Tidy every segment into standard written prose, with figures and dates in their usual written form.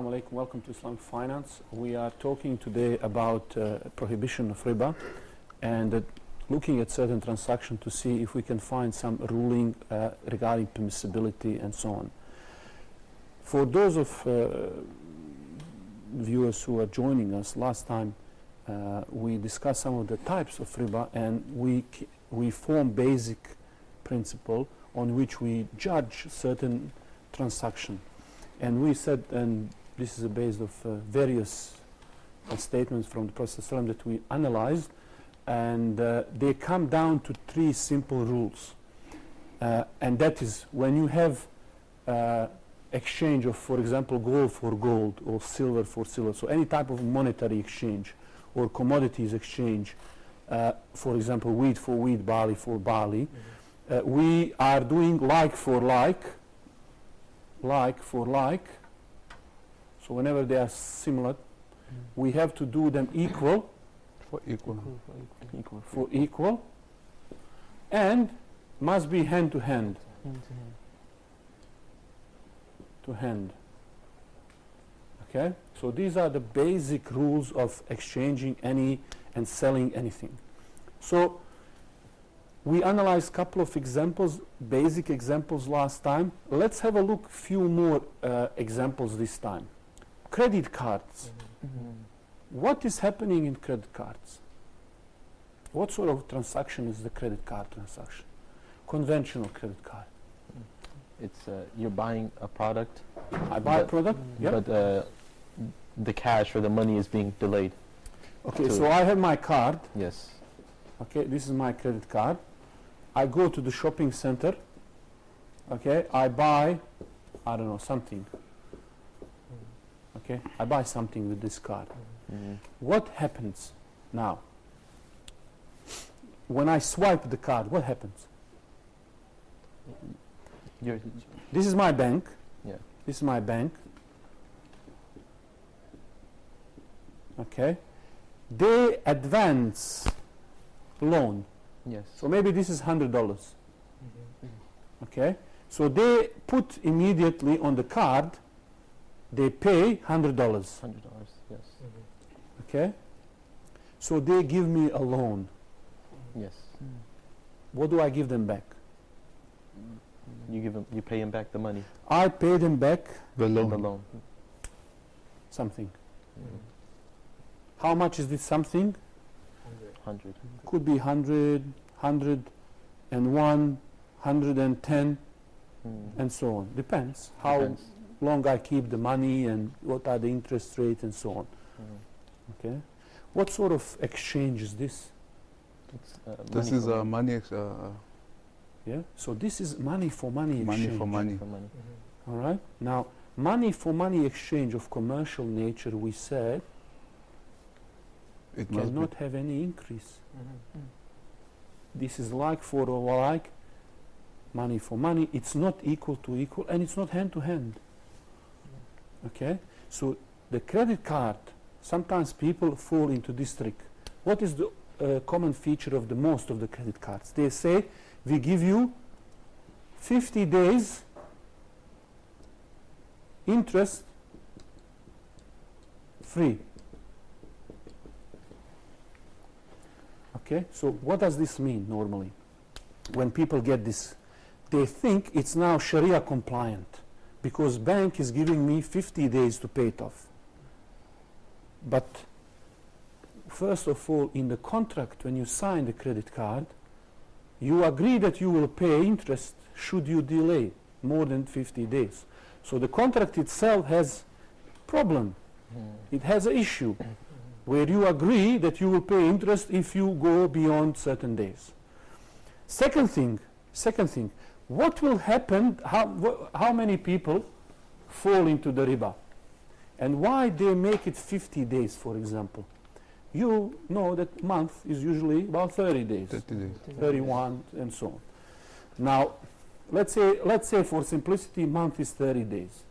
Assalamu alaikum, welcome to Islamic Finance. We are talking today about prohibition of riba and looking at certain transactions to see if we can find some ruling regarding permissibility and so on. For those of viewers who are joining us, last time we discussed some of the types of riba, and we form basic principle on which we judge certain transaction. And we said, and this is based of various statements from the Prophet ﷺ that we analyzed, and they come down to three simple rules. And that is when you have exchange of, for example, gold for gold or silver for silver, so any type of monetary exchange or commodities exchange, for example, wheat for wheat, barley for barley, we are doing like for like, so whenever they are similar, we have to do them equal for equal, and must be hand to hand. Okay, so these are the basic rules of exchanging any and selling anything. So we analyzed a couple of examples, basic examples last time. Let's have a look few more examples this time. Credit cards. What is happening in credit cards? What sort of transaction is the credit card transaction? Conventional credit card. It's you're buying a product. I buy a product, but the cash or the money is being delayed. Okay, so I have my card. Yes. Okay, this is my credit card. I go to the shopping center. Okay, I buy, I don't know, something. Okay, I buy something with this card. What happens now? When I swipe the card, what happens? This is my bank. Yeah. This is my bank. Okay. They advance loan. Yes. So maybe this is $100. Okay. So they put immediately on the card, they pay $100. $100. Yes. Okay. So they give me a loan. Yes. What do I give them back? You pay him back the money. I pay them back The loan. something. How much is this something? 100. Could be 100, 101, 110, and so on. Depends how long I keep the money and what are the interest rates and so on. Okay. What sort of exchange is this? This is money. Yeah. So this is money for money exchange. Money for money. All right. Now, money for money exchange of commercial nature, we said, It cannot have any increase. This is like for like, money for money. It's not equal to equal, and it's not hand to hand. Okay. So the credit card, sometimes people fall into this trick. What is the common feature of the most of the credit cards? They say, we give you 50 days interest free. Okay, so what does this mean normally? When people get this, they think it's now Sharia compliant because bank is giving me 50 days to pay it off. But first of all, in the contract, when you sign the credit card, you agree that you will pay interest should you delay more than 50 days. So the contract itself has problem. It has an issue where you agree that you will pay interest if you go beyond certain days. Second thing, what will happen, how many people fall into the riba? And why they make it 50 days, for example? You know that month is usually about 30 days. 30 days. 31 and so on. Now, let's say for simplicity, month is 30 days.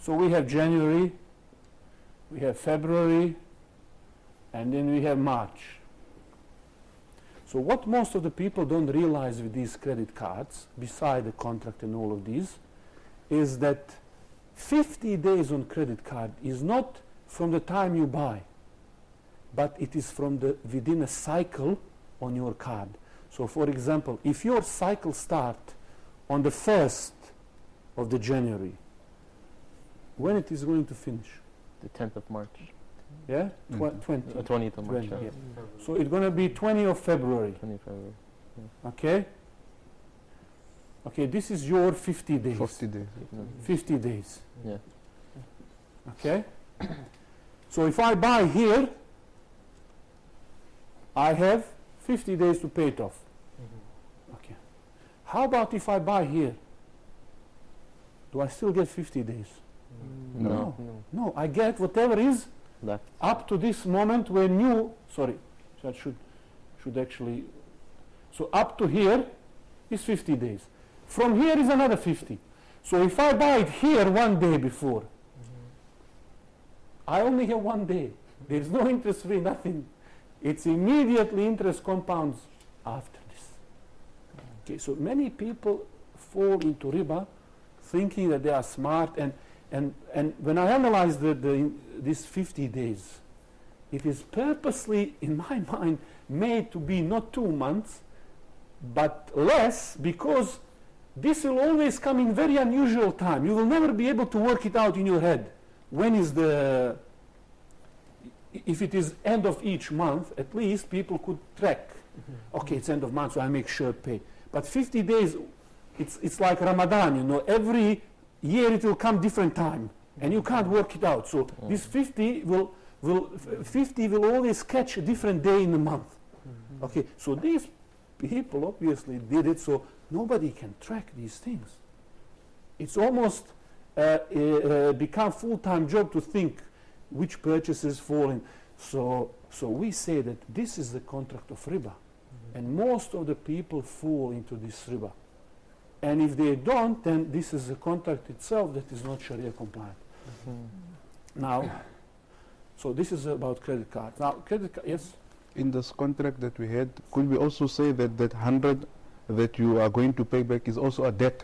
So we have January, we have February, and then we have March. So what most of the people don't realize with these credit cards, beside the contract and all of these, is that 50 days on credit card is not from the time you buy, but it is from the within a cycle on your card. So for example, if your cycle starts on the 1st of the January, when it is going to finish? The 10th of March. Yeah? 20. 20th of March. 20, yeah. So it's going to be 20 of February. 20 February. Okay? Okay, this is your 50 days. 50 days. 50 days. Yeah. Okay? So if I buy here, I have 50 days to pay it off. Okay. How about if I buy here? Do I still get 50 days? No. No, I get whatever is Left. up to this moment when you, sorry, so I should actually, so up to here is 50 days. From here is another 50. So if I buy it here 1 day before, I only have 1 day. There is no interest free, nothing. It's immediately interest compounds after this. Okay, so many people fall into riba thinking that they are smart, and when I analyze these 50 days, it is purposely, in my mind, made to be not 2 months, but less, because this will always come in very unusual time. You will never be able to work it out in your head. When is the, if it is end of each month, at least people could track. Okay, it's end of month, so I make sure pay. But 50 days, it's like Ramadan, you know, every year it will come different time, and you can't work it out. So this 50 will always catch a different day in the month. Okay, so these people obviously did it so nobody can track these things. It's almost become full-time job to think which purchases fall in. So we say that this is the contract of riba, and most of the people fall into this riba. And if they don't, then this is a contract itself that is not Sharia compliant. Now, so this is about credit card. Now, credit card, yes? In this contract that we had, could we also say that that 100 that you are going to pay back is also a debt,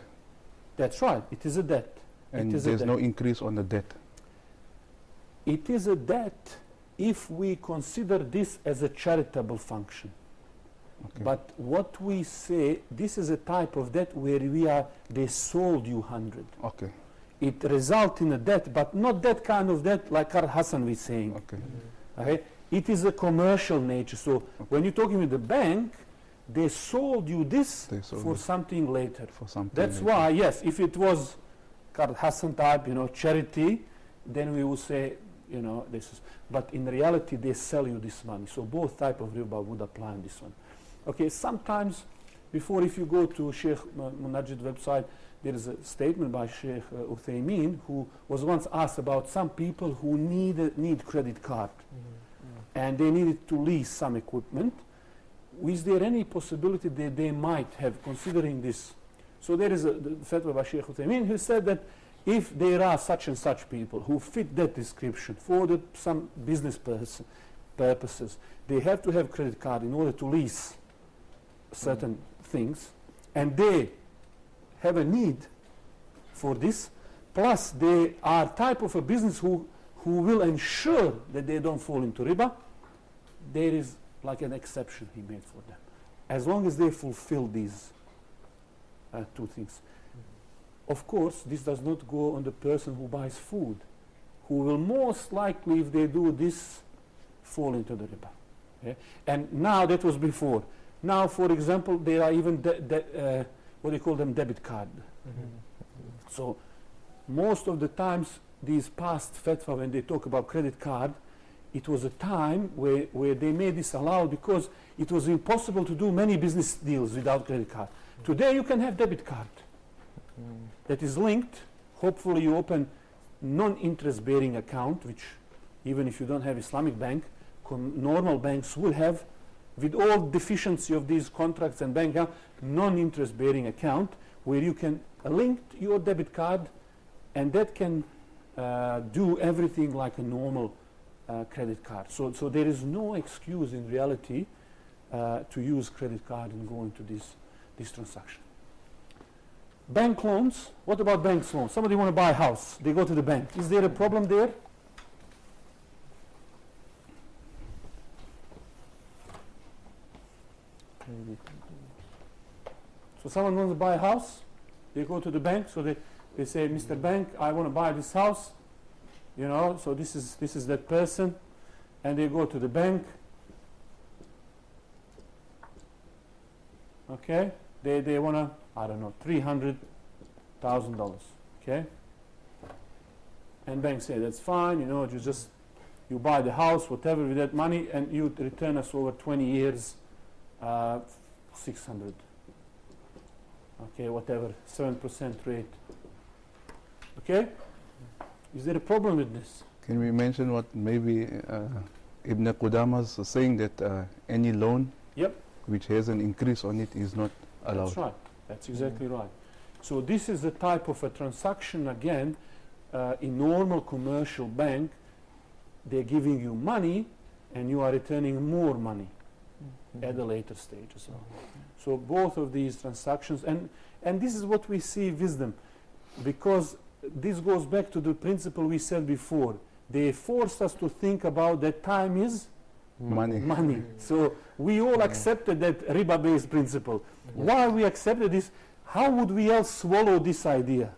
That's right. It is a debt. and It is a there's no debt. increase on the debt? It is a debt if we consider this as a charitable function. Okay. But what we say, this is a type of debt where they sold you 100. Okay. It results in a debt, but not that kind of debt like Ar Hassan was saying. Okay. Okay? It is a commercial nature. So when you're talking with the bank, they sold you this They sold for it something later. for something. That's later. why, yes, if it was Ar Hassan type, you know, charity, then we would say, you know, this is. But in reality, they sell you this money. So both type of riba would apply on this one. Okay, sometimes, before, if you go to Sheikh Munajid's website, there is a statement by Sheikh Uthaymeen, who was once asked about some people who need credit card, and they needed to lease some equipment. Is there any possibility that they might have, considering this? So there is a fatwa by Sheikh Uthaymeen who said that if there are such and such people who fit that description for some business purposes, they have to have credit card in order to lease certain things, and they have a need for this, plus they are type of a business who will ensure that they don't fall into riba, there is like an exception he made for them, as long as they fulfill these two things. Of course, this does not go on the person who buys food, who will most likely, if they do this, fall into the riba. Okay? And now, that was before. Now, for example, there are even what do you call them, debit card. So most of the times, these past fatwa, when they talk about credit card, it was a time where they made this allowed because it was impossible to do many business deals without credit card. Today you can have debit card that is linked. Hopefully you open non-interest bearing account, which even if you don't have Islamic bank, normal banks will have, with all deficiency of these contracts and bank account, non-interest bearing account where you can link your debit card, and that can do everything like a normal credit card. So there is no excuse in reality to use credit card and go into this transaction. Bank loans, what about bank loans? Somebody want to buy a house, they go to the bank. Is there a problem there? So someone wants to buy a house, they go to the bank, so they say, Mr. Bank, I want to buy this house, you know, so this is that person, and they go to the bank, okay, they want to, I don't know, $300,000, okay, and bank say, that's fine, you know, you buy the house, whatever, with that money, and you return us over 20 years, 600. Okay, whatever, 7% rate. Okay? Is there a problem with this? Can we mention what maybe Ibn Qudama's saying that any loan Yep. which has an increase on it is not allowed? That's right. That's exactly right. So this is the type of a transaction, again, in normal commercial bank, they're giving you money and you are returning more money at a later stage as well. So both of these transactions, and this is what we see wisdom, because this goes back to the principle we said before. They forced us to think about that time is money. So we all accepted that riba-based principle. Why we accepted this? How would we else swallow this idea?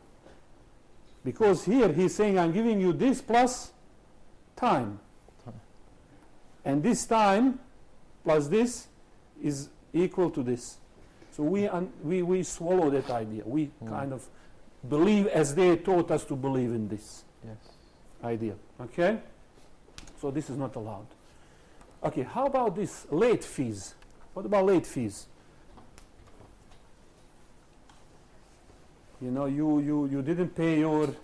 Because here he's saying, I'm giving you this plus time. And this time plus this is equal to this. So we swallow that idea. We kind of believe as they taught us to believe in this idea. Okay? So this is not allowed. Okay, how about this late fees? What about late fees? You know, you didn't pay your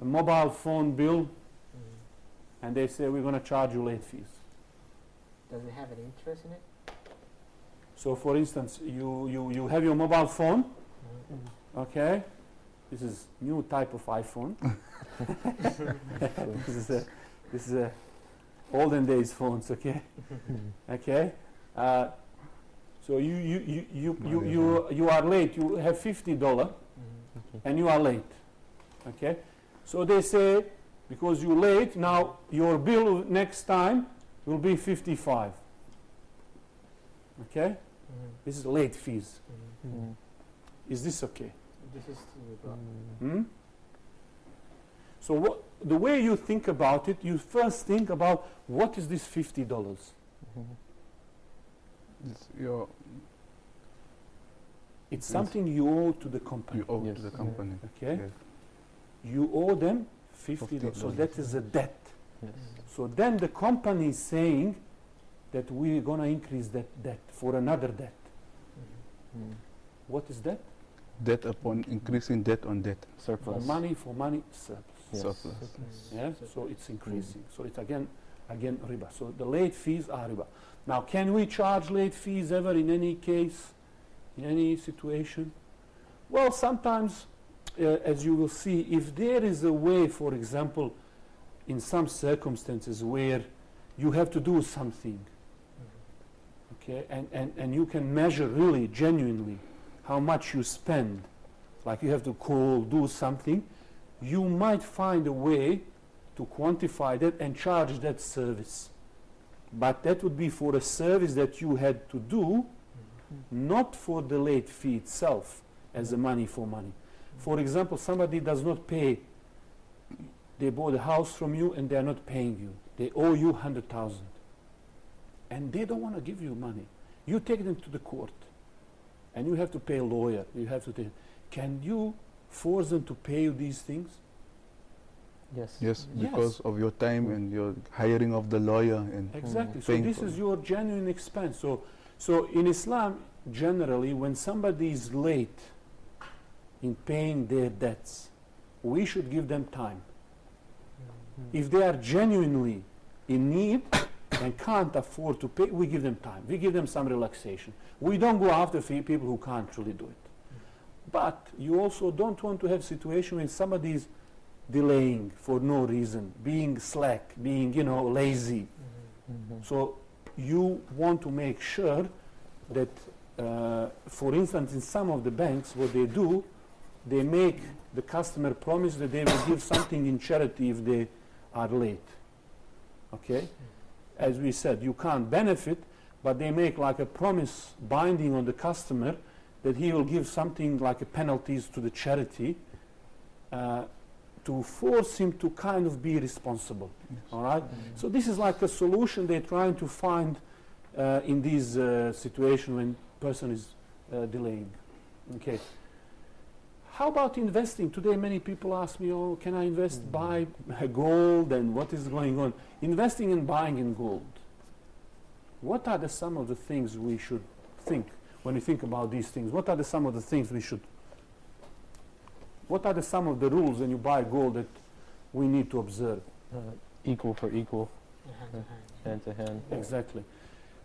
mobile phone bill, and they say we're going to charge you late fees. Does it have an interest in it? So for instance, you have your mobile phone, okay? This is new type of iPhone. this is a olden days phones, okay? Okay? So you are late. You have $50 and you are late, okay? So they say, because you're late, now your bill next time will be 55. Okay? This is late fees. Is this okay? This is So the way you think about it, you first think about what is this $50? It's something you owe to the company. You owe to the company. Okay? Yes. You owe them $50. So that is a debt. Yes. So then the company is saying that we're going to increase that debt for another debt. What is that? Debt upon increasing debt on debt. Surplus. For money, surplus. Yes. Surplus. Yeah? So it's increasing. So it's again riba. So the late fees are riba. Now, can we charge late fees ever in any case, in any situation? Well, sometimes, as you will see, if there is a way, for example, in some circumstances where you have to do something, okay, and you can measure really, genuinely, how much you spend, like you have to call, do something, you might find a way to quantify that and charge that service. But that would be for a service that you had to do, not for the late fee itself as a money for money. For example, somebody does not pay. They bought a house from you and they are not paying you. They owe you 100,000. And they don't want to give you money. You take them to the court and you have to pay a lawyer. You have to can you force them to pay you these things? Yes. Yes, Yes. because of your time and your hiring of the lawyer and Exactly. So paying this for is it. your genuine expense. So in Islam, generally, when somebody is late in paying their debts, we should give them time. If they are genuinely in need and can't afford to pay, we give them time. We give them some relaxation. We don't go after people who can't really do it. But you also don't want to have a situation when somebody is delaying for no reason, being slack, being, lazy. So you want to make sure that, for instance, in some of the banks, what they do, they make the customer promise that they will give something in charity if they are late. Okay? As we said, you can't benefit, but they make like a promise binding on the customer that he will give something like a penalties to the charity to force him to kind of be responsible. Yes. All right? So this is like a solution they're trying to find in these situations when person is delaying. Okay. How about investing? Today many people ask me, oh, can I invest, buy gold, and what is going on? Investing and buying in gold. What are some of the things we should think when we think about these things? What are some of the things we should, what are some of the rules when you buy gold that we need to observe? Equal for equal, Hand to hand. hand to hand. Exactly.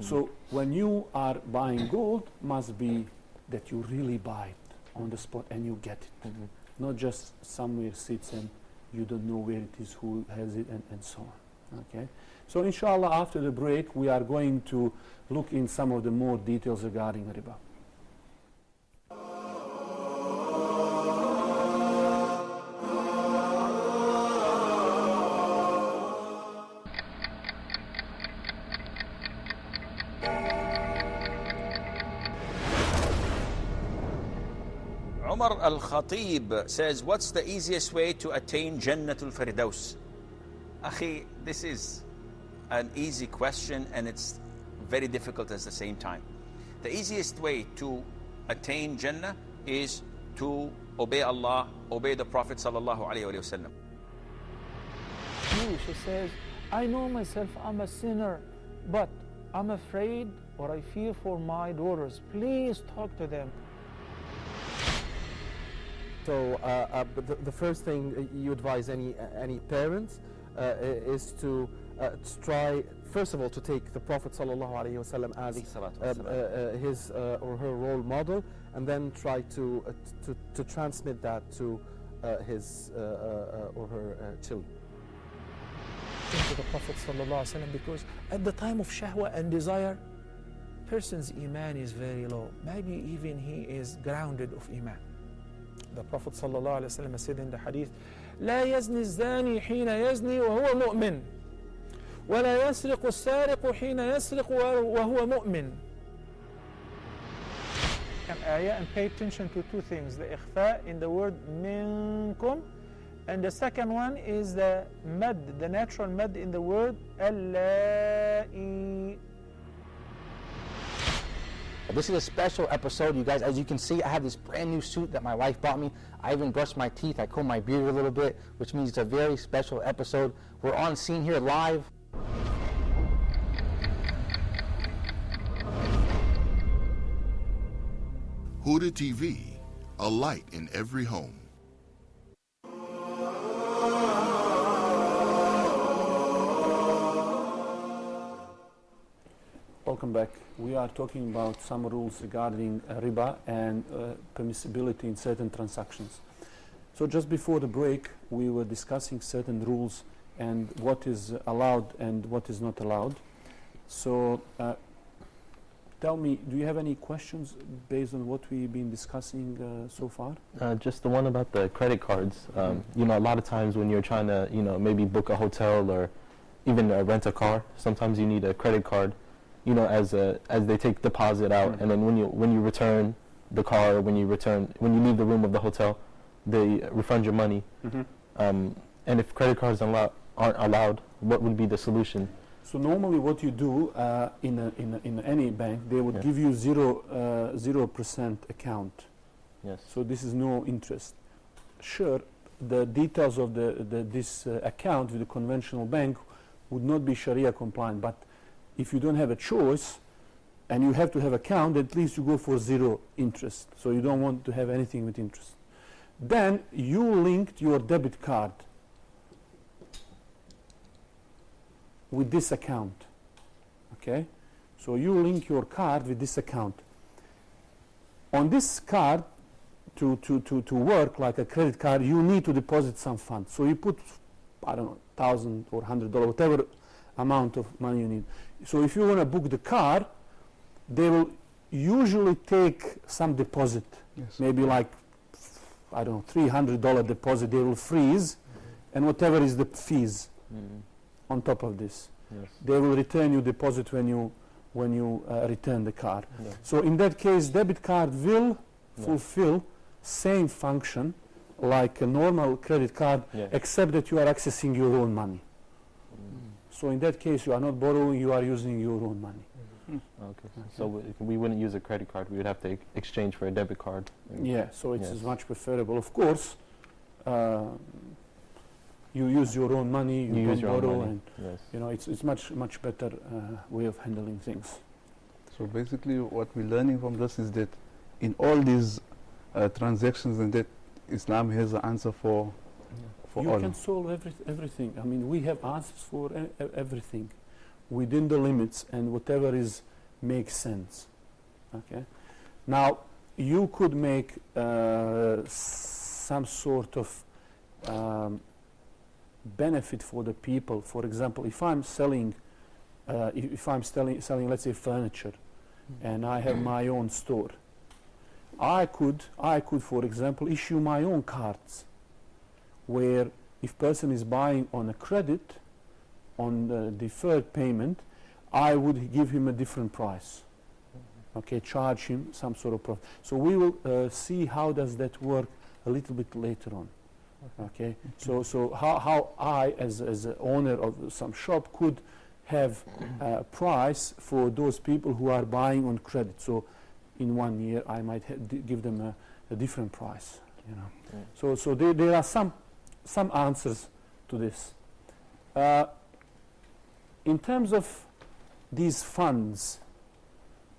So when you are buying gold, must be that you really buy it on the spot and you get it. Not just somewhere sits and you don't know where it is, who has it, and so on. Okay. So inshallah, after the break, we are going to look in some of the more details regarding riba. Umar al-Khatib says, what's the easiest way to attain Jannatul Firdaus? Akhi, this is an easy question and it's very difficult at the same time. The easiest way to attain Jannah is to obey Allah, obey the Prophet sallallahu alaihi wasallam. She says, I know myself I'm a sinner, but I'm afraid or I fear for my daughters. Please talk to them. So the first thing you advise any parents is to try, first of all, to take the Prophet ﷺ as his or her role model, and then try to transmit that to his or her children. To the Prophet ﷺ, because at the time of shahwa and desire, person's iman is very low. Maybe even he is grounded of iman. The Prophet ﷺ said in the hadith, لا يزني الزاني حين يزني وهو مؤمن ولا يسرق السارق حين يسرق وهو مؤمن. And pay attention to two things, the ikhfa in the word منكم, and the second one is the mad, the natural mad in the word اللائي. This is a special episode, you guys. As you can see, I have this brand new suit that my wife bought me. I even brushed my teeth. I combed my beard a little bit, which means it's a very special episode. We're on scene here live. Huda TV, a light in every home. Welcome back. We are talking about some rules regarding riba and permissibility in certain transactions. So just before the break, we were discussing certain rules and what is allowed and what is not allowed. So tell me, do you have any questions based on what we've been discussing so far? Just the one about the credit cards. You know, a lot of times when you're trying to, you know, maybe book a hotel or even rent a car, sometimes you need a credit card. You know, as they take deposit out, and then when you return the car, when you leave the room of the hotel, they refund your money. And if credit cards aren't allowed, what would be the solution? So normally, what you do in any bank, they would give you 0% account. Yes. So this is no interest. Sure, the details of this account with the conventional bank would not be Sharia compliant, but if you don't have a choice and you have to have account, at least you go for 0 interest. So you don't want to have anything with interest. Then you linked your debit card with this account. Okay? So you link your card with this account. On this card, to work like a credit card, you need to deposit some funds. So you put, I don't know, $1,000 or $100, whatever amount of money you need. So if you want to book the car, they will usually take some deposit, maybe like I don't know, $300 deposit, they will freeze, and whatever is the fees on top of this, Yes. they will return you deposit when you return the card. Yeah. So in that case, debit card will Yeah. fulfill same function like a normal credit card, Yeah. except that you are accessing your own money. So in that case, you are not borrowing, you are using your own money. Okay. So we wouldn't use a credit card. We would have to exchange for a debit card. Yeah, so it's Yes. much preferable. Of course, you use your own money, you You don't use your own borrow, money. and Yes. it's much better way of handling things. So basically what we're learning from this is that in all these transactions and that Islam has an answer for You all. can solve everything. I mean, we have answers for everything within the limits and whatever is makes sense. Okay. Now, you could make some sort of benefit for the people. For example, if I'm selling, selling, let's say, furniture, and I have my own store, I could, for example, issue my own cards, where if person is buying on a credit, on the deferred payment, I would give him a different price. Okay, charge him some sort of profit. So we will see how does that work a little bit later on. Okay, so how I, as an owner of some shop, could have a price for those people who are buying on credit. So in 1 year, I might give them a different price. You know, so there are some answers to this. In terms of these funds,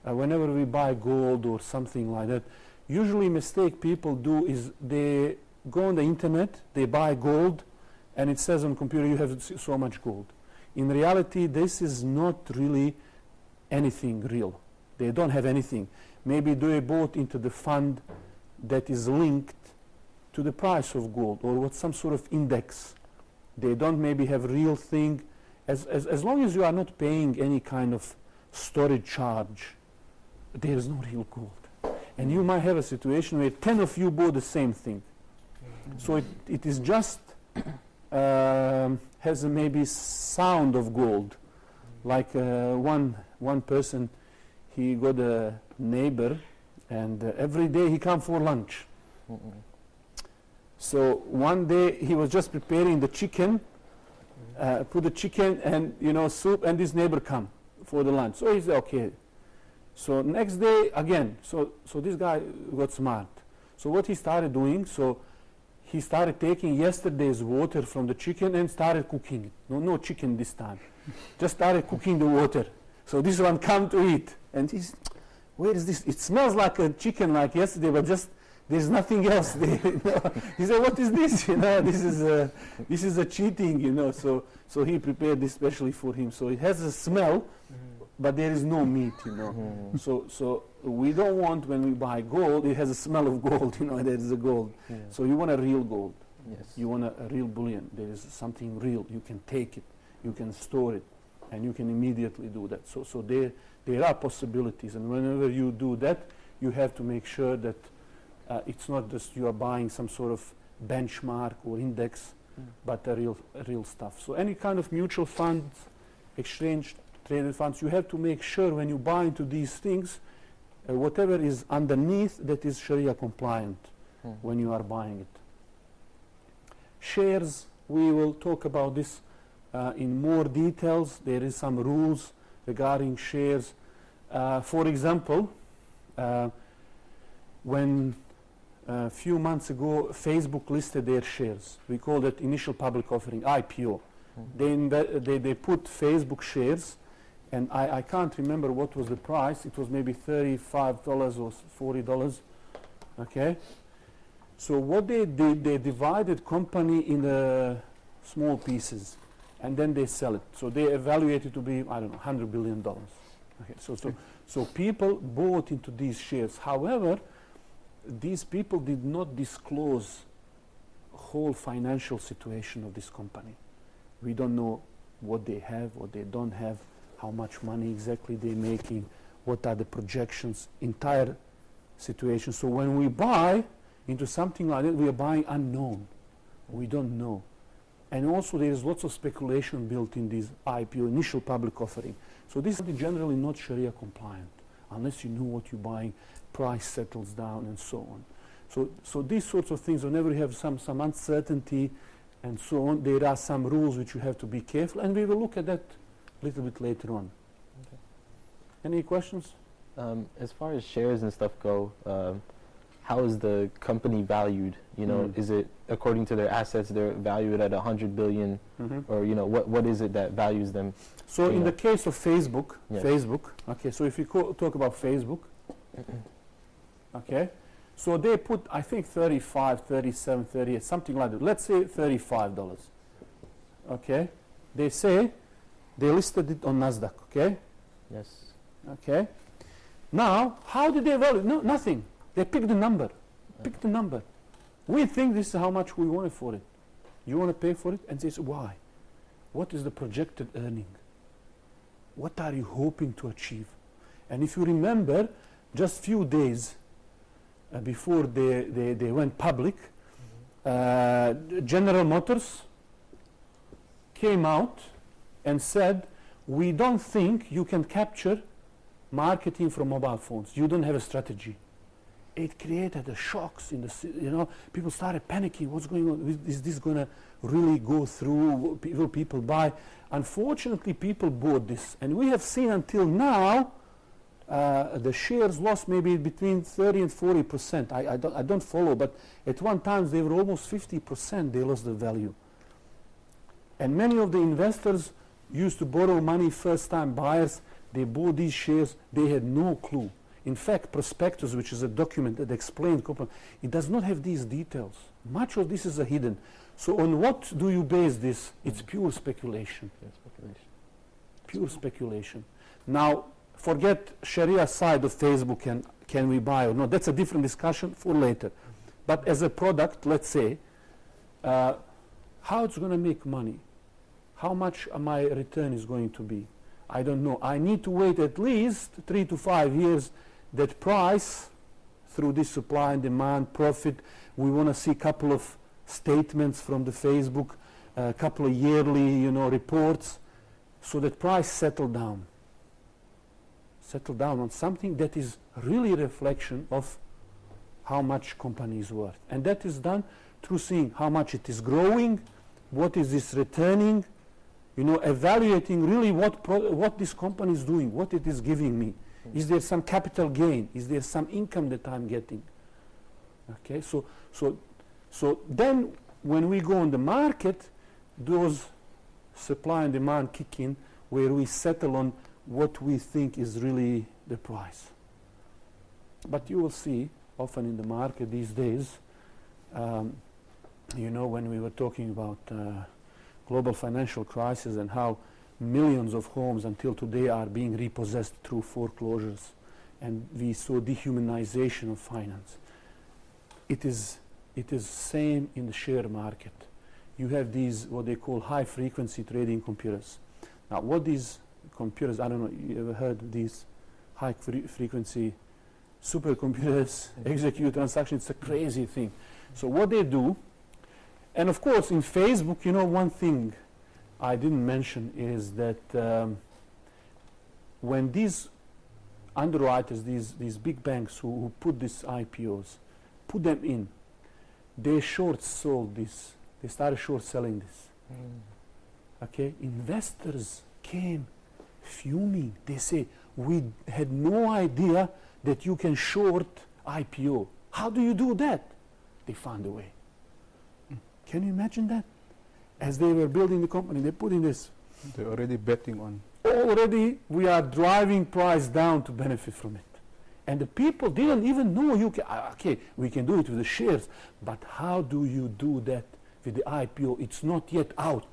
whenever we buy gold or something like that, usually mistake people do is they go on the internet, they buy gold, and it says on computer you have so much gold. In reality, this is not really anything real. They don't have anything. Maybe they bought into the fund that is linked to the price of gold or what some sort of index. They don't maybe have real thing. As long as you are not paying any kind of storage charge, there is no real gold. And you might have a situation where 10 of you bought the same thing. So it is just has a maybe sound of gold. Like one person, he got a neighbor, and every day he come for lunch. So one day he was just preparing the chicken, put the chicken and soup, and this neighbor come for the lunch. So he said, okay. So next day again, so this guy got smart. So what he started doing, so he started taking yesterday's water from the chicken and started cooking it. No chicken this time. Just started cooking the water. So this one come to eat, and he's, where is this? It smells like a chicken like yesterday, but just there's nothing else there. He said, what is this? This is a cheating. So he prepared this specially for him. So it has a smell, but there is no meat. So we don't want, when we buy gold, it has a smell of gold. There is a gold. Yeah. So you want a real gold. Yes. You want a real bullion. There is something real. You can take it. You can store it, and you can immediately do that. So there are possibilities, and whenever you do that, you have to make sure that it's not just you are buying some sort of benchmark or index, but a real stuff. So any kind of mutual funds, exchange traded funds, you have to make sure when you buy into these things, whatever is underneath, that is Sharia compliant when you are buying it. Shares, we will talk about this in more details. There is some rules regarding shares. For example, when a few months ago Facebook listed their shares, we call that initial public offering, IPO. They put Facebook shares, and I can't remember what was the price. It was maybe $35 or $40. Okay. So what they did, they divided company in small pieces, and then they sell it. So they evaluate it to be, I don't know, $100 billion. Okay. So people bought into these shares. However, these people did not disclose whole financial situation of this company. We don't know what they have, what they don't have, how much money exactly they're making, what are the projections, entire situation. So when we buy, into something like that, we are buying unknown. We don't know. And also there is lots of speculation built in this IPO, initial public offering. So this is generally not Sharia compliant, unless you know what you're buying, price settles down and so on. So these sorts of things, whenever you have some uncertainty and so on, there are some rules which you have to be careful, and we will look at that a little bit later on. Okay. Any questions? As far as shares and stuff go, how is the company valued? You know, is it according to their assets? They're valued at 100 billion, or you know, what is it that values them? So in the case of Facebook, okay. So if you talk about Facebook, okay. So they put, I think, 35, 37, 38, something like that. Let's say $35. Okay. They say they listed it on Nasdaq. Okay. Yes. Okay. Now, how did they value? No, nothing. They picked the number. Pick the number. We think this is how much we wanted for it. You want to pay for it? And they say, why? What is the projected earning? What are you hoping to achieve? And if you remember, just few days before they went public, General Motors came out and said, we don't think you can capture marketing from mobile phones. You don't have a strategy. It created a shocks in the, you know, people started panicking. What's going on? Is this going to really go through? Will people buy? Unfortunately, people bought this. And we have seen until now, the shares lost maybe between 30 and 40%. I don't follow, but at one time they were almost 50%. They lost the value. And many of the investors used to borrow money, first-time buyers. They bought these shares. They had no clue. In fact, prospectus, which is a document that explains company, it does not have these details. Much of this is hidden. So on what do you base this? It's pure speculation. Pure speculation. Now, forget Sharia side of Facebook and can we buy or not. That's a different discussion for later. But as a product, let's say, how it's going to make money, how much my return is going to be, I don't know. I need to wait at least 3 to 5 years that price through this supply and demand profit. We want to see a couple of statements from the Facebook, a couple of yearly, you know, reports, so that price settle down on something that is really a reflection of how much company is worth. And that is done through seeing how much it is growing, what is this returning, you know, evaluating really what this company is doing, what it is giving me. Is there some capital gain? Is there some income that I'm getting? Okay, so then when we go on the market, those supply and demand kick in, where we settle on what we think is really the price. But you will see often in the market these days, you know, when we were talking about global financial crisis and how millions of homes until today are being repossessed through foreclosures, and we saw dehumanization of finance. It is same in the share market. You have these what they call high frequency trading computers. Now what these computers, I don't know, you ever heard of these high frequency supercomputers execute transactions? It's a crazy thing. So what they do, and of course in Facebook, you know, one thing I didn't mention is that when these underwriters, these big banks who put these IPOs, put them in, they short sold this. They started short selling this. Okay, investors came fuming. They say, we had no idea that you can short IPO. How do you do that? They found a way. Can you imagine that? As they were building the company, they put in this. They're already betting on. Already we are driving price down to benefit from it. And the people didn't even know you can, okay, we can do it with the shares, but how do you do that with the IPO? It's not yet out.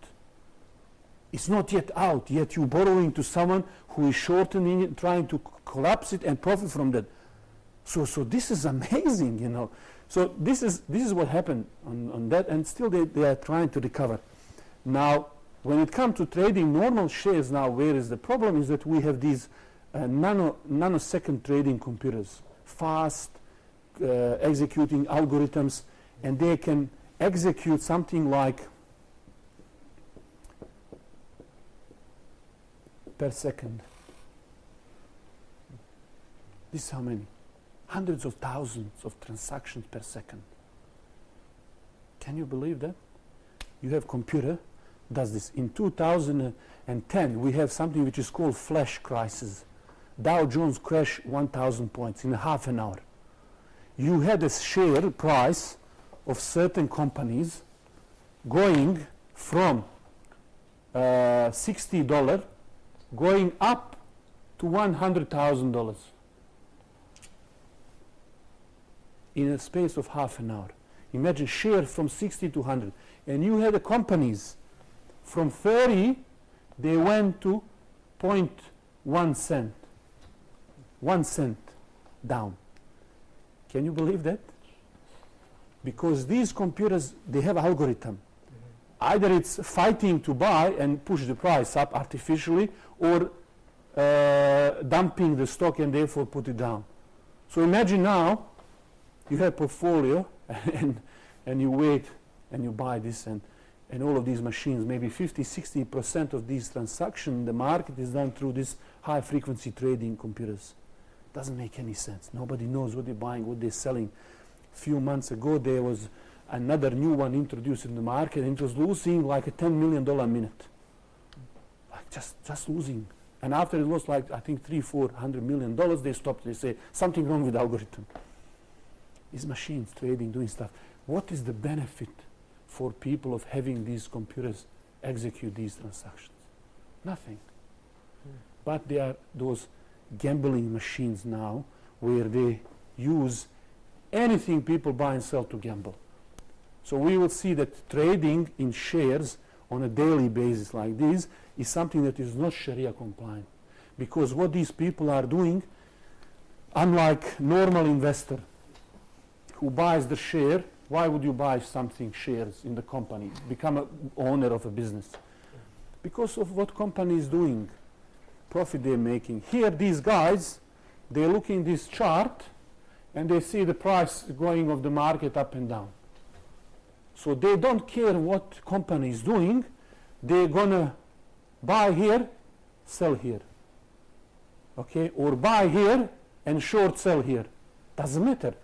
It's not yet out, yet you're borrowing to someone who is shortening it, trying to collapse it and profit from that. So this is amazing, you know. So this is what happened on that, and still they are trying to recover. Now, when it comes to trading normal shares now, where is the problem is that we have these nanosecond trading computers, fast, executing algorithms, and they can execute something like per second. This is how many? Hundreds of thousands of transactions per second. Can you believe that? You have computer does this. In 2010, we have something which is called flash crisis. Dow Jones crashed 1,000 points in half an hour. You had a share price of certain companies going from $60 going up to $100,000 in a space of half an hour. Imagine share from 60 to 100. And you had the companies from 30, they went to 0.1 cent. 1 cent down. Can you believe that? Because these computers, they have algorithm. Either it's fighting to buy and push the price up artificially, or dumping the stock and therefore put it down. So imagine now you have portfolio and you wait and you buy this, and all of these machines, maybe 50-60% of these transactions in the market is done through these high frequency trading computers. Doesn't make any sense. Nobody knows what they're buying, what they're selling. A few months ago there was another new one introduced in the market, and it was losing like a $10 million a minute. Like just losing. And after it lost like I think $300-400 million, they stopped. They say something wrong with the algorithm. These machines trading, doing stuff. What is the benefit for people of having these computers execute these transactions? Nothing. But there are those gambling machines now where they use anything people buy and sell to gamble. So we will see that trading in shares on a daily basis like this is something that is not Sharia compliant. Because what these people are doing, unlike normal investor who buys the share, why would you buy something, shares in the company, become an owner of a business? Because of what company is doing, profit they're making. Here these guys, they're looking this chart and they see the price going of the market up and down. So they don't care what company is doing, they're gonna buy here, sell here. Okay, or buy here and short sell here. Doesn't matter.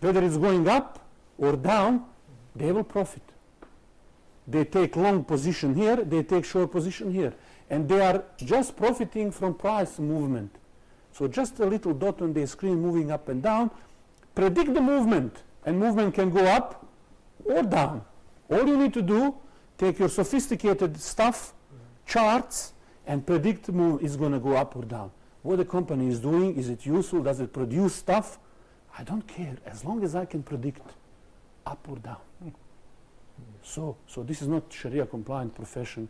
Whether it's going up or down, they will profit. They take long position here, they take short position here. And they are just profiting from price movement. So just a little dot on the screen moving up and down, predict the movement, and movement can go up or down. All you need to do, take your sophisticated stuff, charts, and predict the move is going to go up or down. What the company is doing, is it useful, does it produce stuff? I don't care, as long as I can predict up or down. So this is not Sharia compliant profession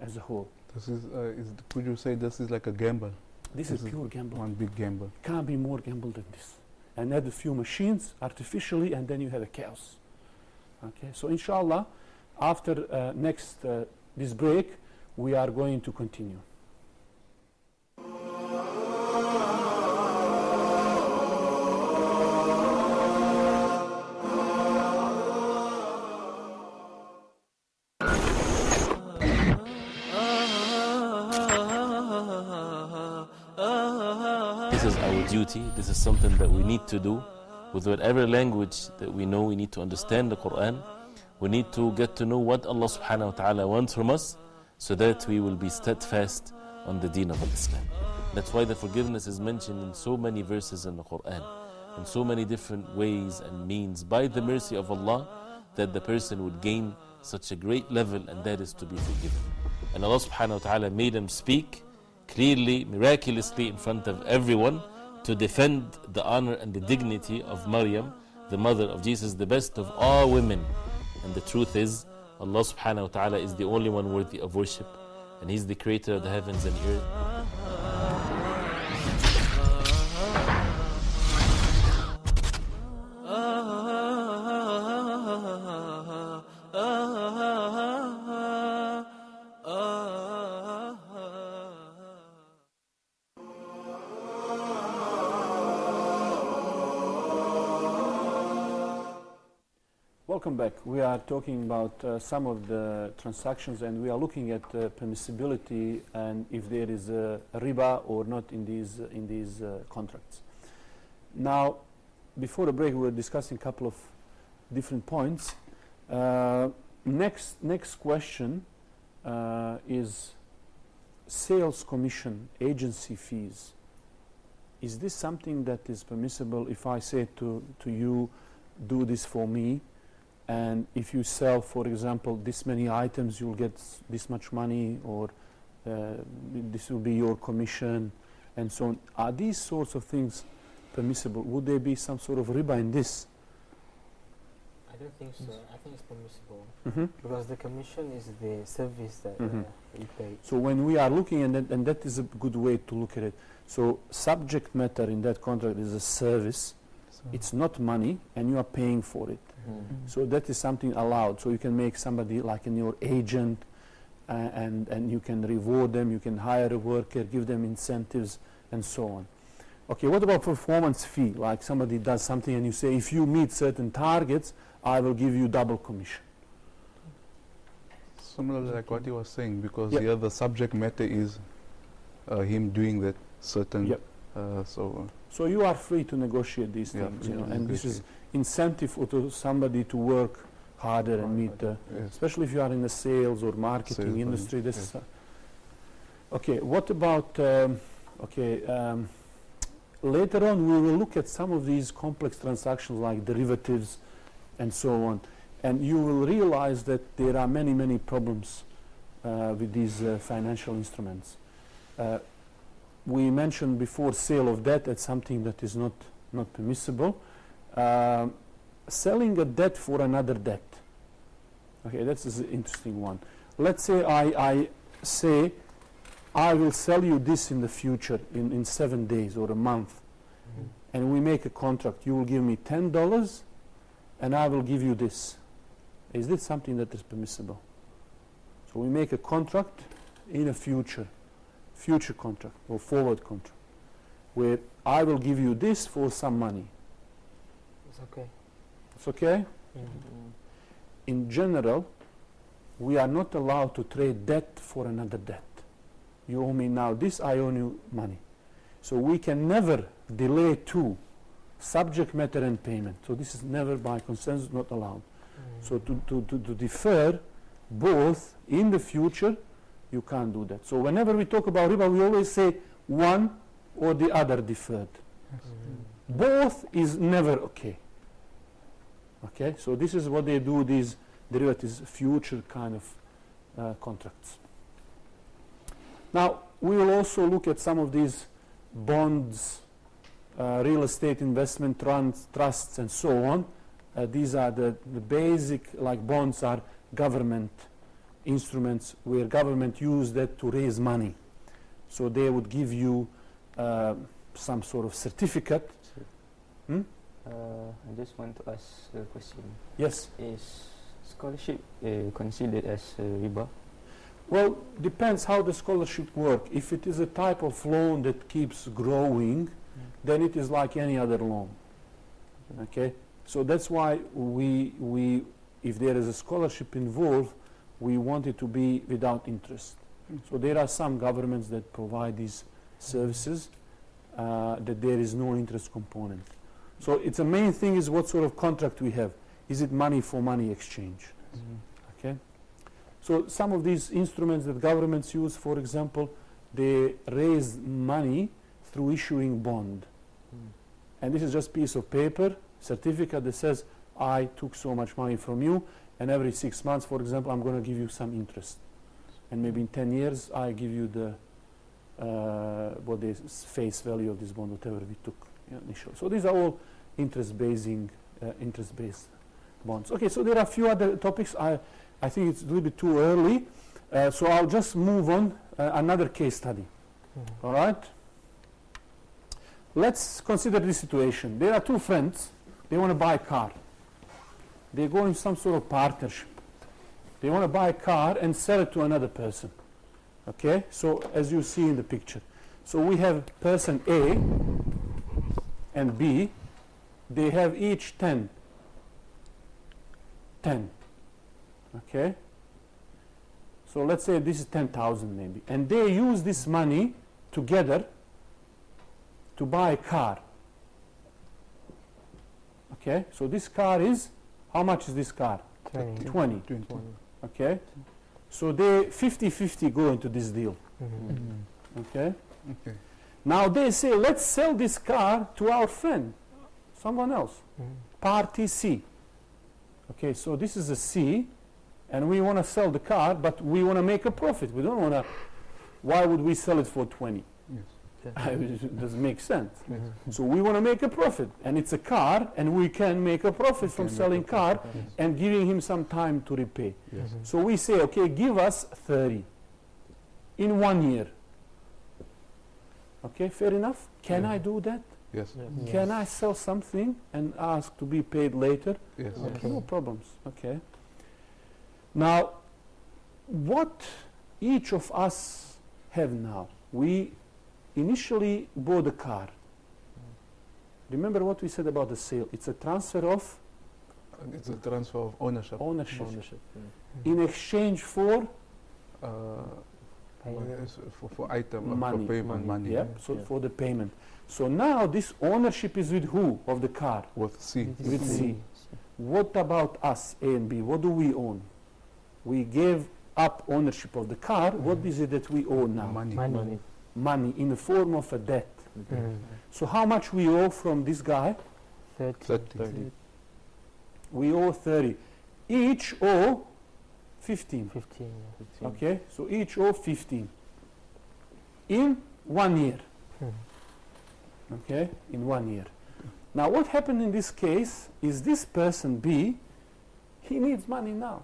as a whole. This is, could you say this is like a gamble? This is pure gamble. One big gamble. Can't be more gamble than this. And add a few machines artificially, and then you have a chaos. Okay, so inshallah, after this break, we are going to continue. This is our duty. This is something that we need to do. With whatever language that we know, we need to understand the Quran. We need to get to know what Allah subhanahu wa ta'ala wants from us, so that we will be steadfast on the deen of Islam. That's why the forgiveness is mentioned in so many verses in the Quran, in so many different ways and means, by the mercy of Allah, that the person would gain such a great level, and that is to be forgiven. And Allah subhanahu wa ta'ala made him speak clearly, miraculously in front of everyone, to defend the honor and the dignity of Maryam, the mother of Jesus, the best of all women. And the truth is, Allah subhanahu wa ta'ala is the only one worthy of worship, and He's the creator of the heavens and earth. Welcome back. We are talking about some of the transactions, and we are looking at permissibility and if there is a riba or not in these contracts. Now, before the break, we were discussing a couple of different points. Next question is sales commission, agency fees. Is this something that is permissible if I say to you, do this for me, and if you sell, for example, this many items, you'll get this much money, or this will be your commission, and so on. Are these sorts of things permissible? Would there be some sort of riba in this? I don't think so. I think it's permissible Mm-hmm. because the commission is the service that you pay. So when we are looking at that, and that is a good way to look at it. So subject matter in that contract is a service. It's not money, and you are paying for it. So that is something allowed. So you can make somebody like your agent, and you can reward them, you can hire a worker, give them incentives, and so on. Okay, what about performance fee? Like somebody does something and you say, if you meet certain targets, I will give you double commission. Similarly, like what you were saying, because Yep. here the subject matter is him doing that certain. Yep. So you are free to negotiate these Yeah, things, you free know, to and this is negotiate. incentive for somebody to work harder and meet the, Yes. especially if you are in the sales or marketing Sales, industry. This yes. Okay, what about, later on we will look at some of these complex transactions like derivatives and so on, and you will realize that there are many, many problems with these financial instruments. We mentioned before sale of debt as something that is not permissible. Selling a debt for another debt. Okay, that's an interesting one. Let's say I say I will sell you this in the future in 7 days or a month, and we make a contract. You will give me $10 and I will give you this. Is this something that is permissible? So we make a contract in a future contract or forward contract where I will give you this for some money. It's okay. It's okay? In general, we are not allowed to trade debt for another debt. You owe me now this, I owe you money. So we can never delay two, subject matter and payment. So this is never by consensus not allowed. So to defer both in the future, you can't do that. So whenever we talk about riba, we always say one or the other deferred. Both is never okay. Okay, so this is what they do, these derivatives, future kind of contracts. Now, we will also look at some of these bonds, real estate investment trusts, and so on. These are the basic, like bonds are government instruments where government use that to raise money. So they would give you some sort of certificate. I just want to ask a question. Yes. Is scholarship considered as riba? Well, depends how the scholarship work. If it is a type of loan that keeps growing, then it is like any other loan. Okay? So that's why we if there is a scholarship involved, we want it to be without interest. So there are some governments that provide these services that there is no interest component. So it's a main thing is what sort of contract we have. Is it money for money exchange? Okay? So some of these instruments that governments use, for example, they raise money through issuing bond. And this is just piece of paper, certificate that says, I took so much money from you, and every 6 months, for example, I'm going to give you some interest. And maybe in 10 years, I give you the what the face value of this bond, whatever we took initially. So these are all interest-based bonds. Okay, so there are a few other topics. I think it's a little bit too early, so I'll just move on. Another case study. All right? Let's consider this situation. There are two friends. They want to buy a car. They go in some sort of partnership. They want to buy a car and sell it to another person. Okay? So as you see in the picture. So we have person A and B. They have each 10 10. Okay? So let's say this is 10,000 maybe. And they use this money together to buy a car. Okay? So this car is, how much is this car? 20. Okay? So they 50-50 go into this deal. Okay? Okay. Now they say, let's sell this car to our friend, someone else. Party C. Okay, so this is a C, and we want to sell the car, but we want to make a profit. We don't want to, why would we sell it for 20? It doesn't make sense. So we want to make a profit, and it's a car, and we can make a profit from selling car and giving him some time to repay. So we say, okay, give us 30 in 1 year. Okay, fair enough? Can I do that? Yes. Can I sell something and ask to be paid later? Yes. Okay. No problems. Okay. Now, what each of us have now? We initially bought a car. Remember what we said about the sale? It's a transfer of It's a transfer of ownership. In exchange for Yes, for item, money. for payment, money. Yeah. So for the payment. So now this ownership is with who of the car? With C. With C. What about us, A and B? What do we own? We gave up ownership of the car. What is it that we own now? Money. Money in the form of a debt. So how much we owe from this guy? 30. We owe 30. Each owe 15. Okay, so each owe 15 in 1 year. Okay, in 1 year. Now what happened in this case is this person B, he needs money now.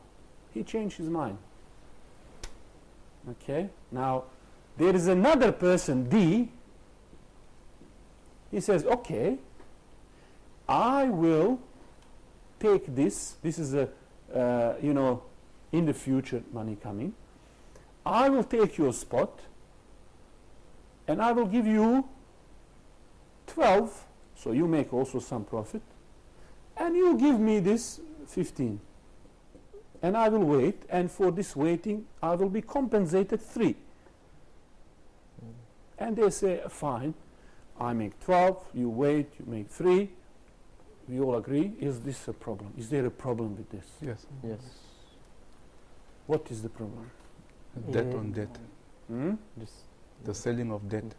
He changed his mind. Okay, now there is another person D. He says, okay, I will take this. This is a, in the future money coming. I will take your spot and I will give you 12, so you make also some profit, and you give me this 15. And I will wait, and for this waiting I will be compensated 3. And they say, fine, I make 12, you wait, you make 3. We all agree. Is this a problem? Is there a problem with this? Yes. Yes. What is the problem? Debt on debt. Just The selling of debt.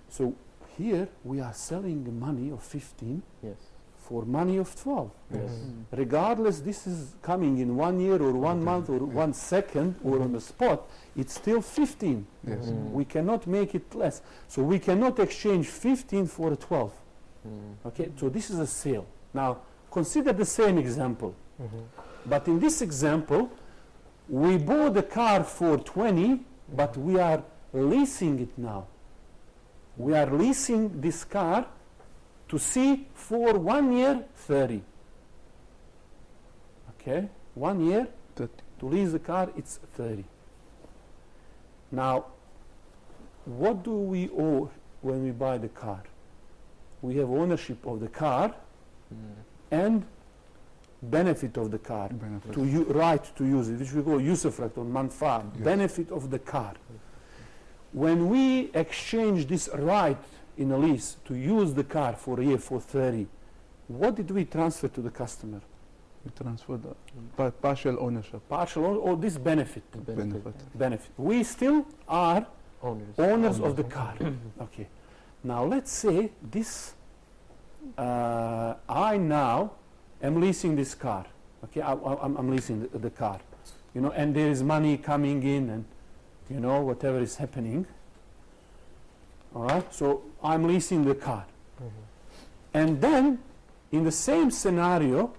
So here we are selling the money of 15 yes. for money of 12. Yes. Regardless, this is coming in 1 year or 1 month or 1 second or on the spot, it's still 15. Yes. We cannot make it less. So we cannot exchange 15 for a 12. Okay, so this is a sale. Now, consider the same example. But in this example, we bought the car for 20, but we are leasing it now. We are leasing this car to see for 1 year 30. Okay, 1 year 30. to lease the car, it's 30. Now, what do we owe when we buy the car? We have ownership of the car and benefit of the car, right to use it, which we call usufruct or manfaat, benefit of the car. When we exchange this right in a lease to use the car for a year for 30, what did we transfer to the customer? We transfer the partial ownership. Partial or this benefit? Benefit. We still are owners of the car. Okay. Now let's say this, I now am leasing this car. Okay, I'm leasing the car, and there is money coming in, and whatever is happening. All right, so I'm leasing the car, and then in the same scenario,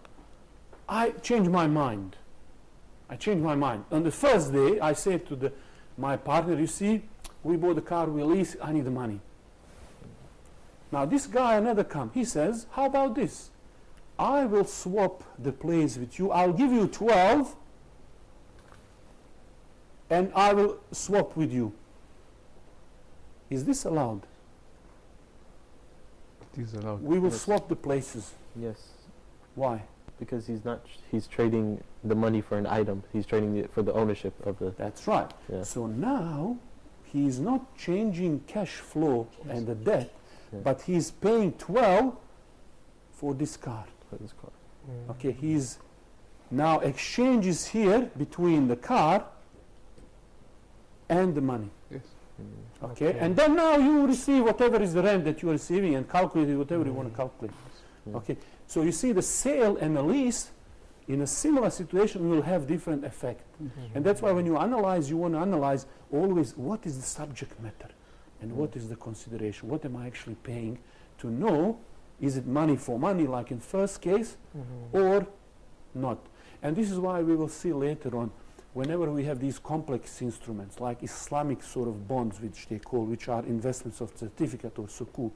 I change my mind. On the first day, I say to my partner, you see, we bought the car, we lease, I need the money. Now this guy, another come, he says, how about this? I will swap the place with you. I'll give you 12 and I will swap with you. Is this allowed? It is allowed. We will swap the places. Yes. Why? Because he's trading the money for an item. He's trading it for the ownership of the. That's right. Yeah. So now he's not changing cash flow and the debt, but he's paying 12 for this car. Okay, he's now exchanges here between the car and the money. Yes. Okay, and then now you receive whatever is the rent that you are receiving and calculate it, whatever you want to calculate. Okay, so you see the sale and the lease in a similar situation will have different effect. And that's why when you analyze, you want to analyze always what is the subject matter and what is the consideration. What am I actually paying to know, is it money for money like in first case or not? And this is why we will see later on, whenever we have these complex instruments like Islamic sort of bonds, which they call, which are investments of certificate or sukuk,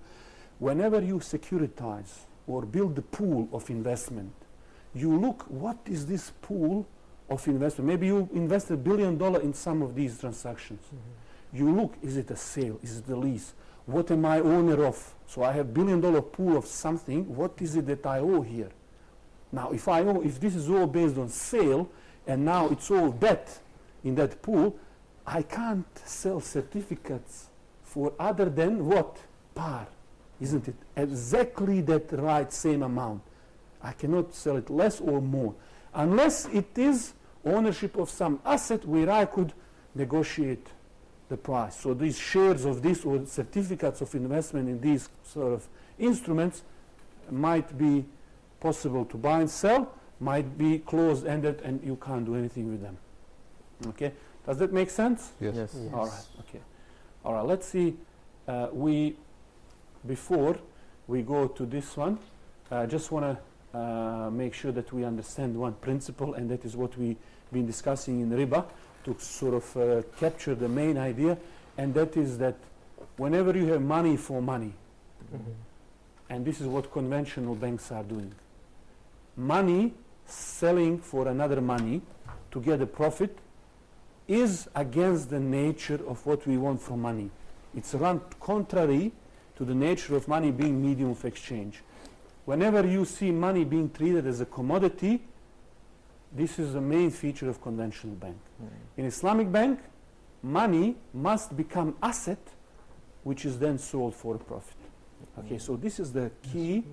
whenever you securitize or build the pool of investment, you look, what is this pool of investment? Maybe you invested $1 billion in some of these transactions. You look, is it a sale? Is it a lease? What am I owner of? So I have $1 billion pool of something. What is it that I owe here? Now, if this is all based on sale, and now it's all debt in that pool, I can't sell certificates for other than what? Par. Isn't it? Exactly that right same amount. I cannot sell it less or more. Unless it is ownership of some asset where I could negotiate the price. So these shares of this or certificates of investment in these sort of instruments might be possible to buy and sell, might be closed-ended, and you can't do anything with them. Okay? Does that make sense? Yes. Yes. All right. Okay. All right. Let's see. Before we go to this one, I just want to make sure that we understand one principle, and that is what we've been discussing in Riba, to sort of capture the main idea, and that is that whenever you have money for money, and this is what conventional banks are doing, money selling for another money to get a profit is against the nature of what we want from money. It's run contrary to the nature of money being medium of exchange. Whenever you see money being treated as a commodity, this is the main feature of conventional bank. In Islamic bank, money must become asset, which is then sold for a profit. Okay, so this is the key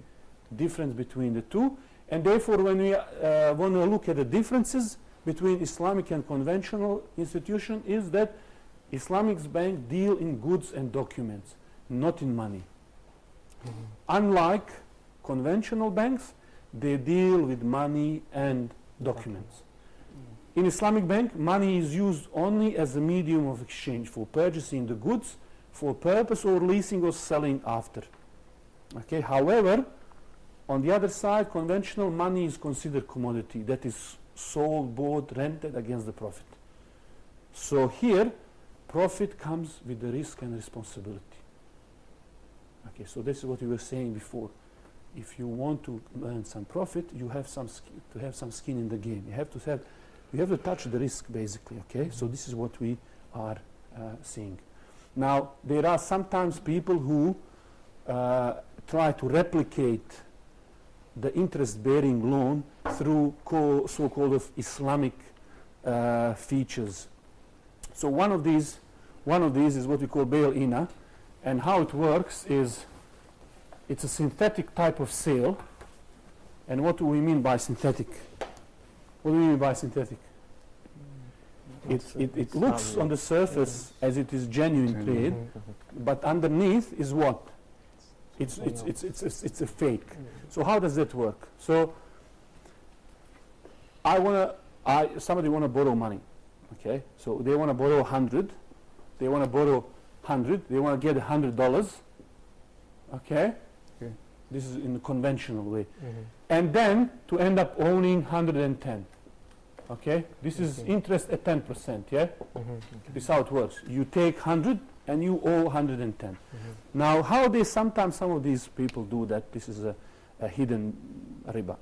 difference between the two, and therefore when we want to look at the differences between Islamic and conventional institution, is that Islamic bank deal in goods and documents, not in money. Unlike conventional banks, they deal with money and documents. In Islamic bank, money is used only as a medium of exchange for purchasing the goods for purpose or leasing or selling after. Okay. However, on the other side, conventional money is considered commodity that is sold, bought, rented against the profit. So here, profit comes with the risk and responsibility. Okay, so this is what we were saying before. If you want to earn some profit, you have some to have some skin in the game. You have to touch the risk, basically. Okay, so this is what we are seeing. Now, there are sometimes people who try to replicate the interest-bearing loan through so-called of Islamic features. So one of these is what we call bail-ina, and how it works is it's a synthetic type of sale. And what do we mean by synthetic? What do we mean by synthetic? It looks on the surface as it is genuine trade, but underneath is what? It's a fake. So how does that work? So somebody want to borrow money. Okay, so they want to borrow 100. They want to borrow 100. They want to get $100. Okay, this is in the conventional way, and then to end up owning 110. Okay, this is interest at 10%. Yeah, this is how it works. You take 100 and you owe 110. Now, how sometimes some of these people do that? This is a hidden riba.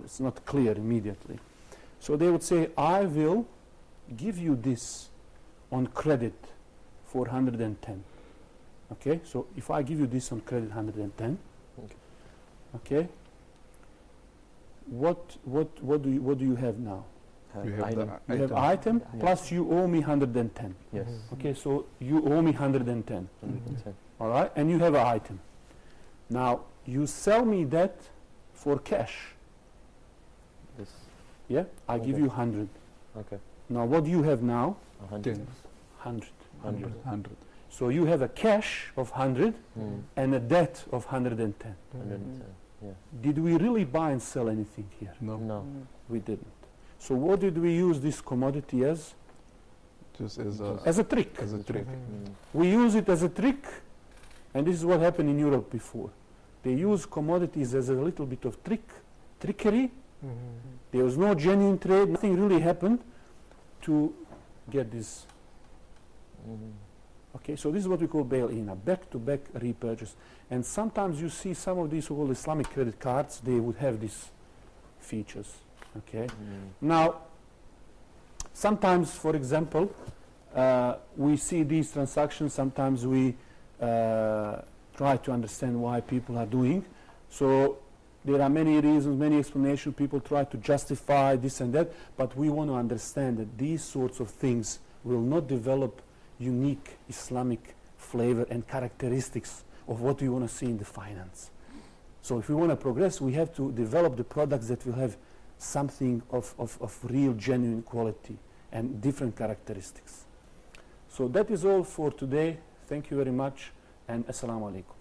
It's not clear immediately. So they would say, I will give you this on credit for 110. Okay, so if I give you this on credit 110, okay, what do you have now? You have item. the You have item. item plus you owe me 110. Yes. Okay, so you owe me 110. 110. All right, and you have an item. Now you sell me that for cash. This. Yeah, I give Okay. you 100. Okay. Now what do you have now? 100. 100. 100. 100. So you have a cash of 100 Mm. and a debt of 110. 110. Yeah. Did we really buy and sell anything here? No, No. We didn't. So what did we use this commodity as? just as a As a trick. as a trick. Mm. We use it as a trick, and this is what happened in Europe before. They use commodities as a little bit of trickery. There was no genuine trade. Nothing really happened to get this. Mm. Okay, so this is what we call bail-in, a back-to-back repurchase. And sometimes you see some of these so-called Islamic credit cards, they would have these features. Okay. Mm. Now, sometimes, for example, we see these transactions. Sometimes we try to understand why people are doing. So there are many reasons, many explanations. People try to justify this and that, but we want to understand that these sorts of things will not develop unique Islamic flavor and characteristics of what we want to see in the finance. So if we want to progress, we have to develop the products that will have something of real, genuine quality and different characteristics. So that is all for today. Thank you very much, and assalamu alaikum.